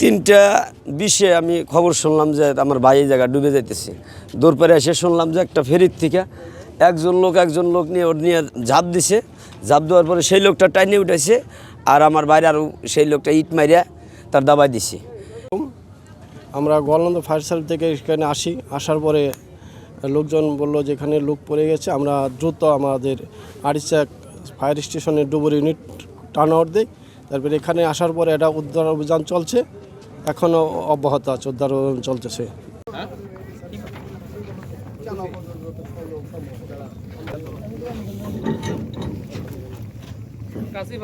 3:20 আমি খবর শুনলাম যে আমার ভাই এই জায়গা ডুবে যাইতেছে। দৌড়পাড়ে এসে শুনলাম যে একটা ফেরির থেকে একজন লোক নিয়ে ওর নিয়ে ঝাঁপ দিছে। ঝাঁপ দেওয়ার পরে সেই লোকটা টাইনে উঠাইছে, আর আমার বাইরে আরও সেই লোকটা ইট মারিয়া তার দাবাই দিছে। আমরা গোয়ালন্দ ফায়ার সার্ভিস থেকে এখানে আসার পরে লোকজন বললো যে এখানে লোক পড়ে গেছে। আমরা দ্রুত আমাদের আড়িচাক ফায়ার স্টেশনের ডুবুর ইউনিট টার্ন আউট দিই। তারপরে এখানে আসার পরে এটা উদ্ধার অভিযান চলছে, এখনও অব্যাহত আছে, উদ্ধার অভিযান চলতেছে। কাছে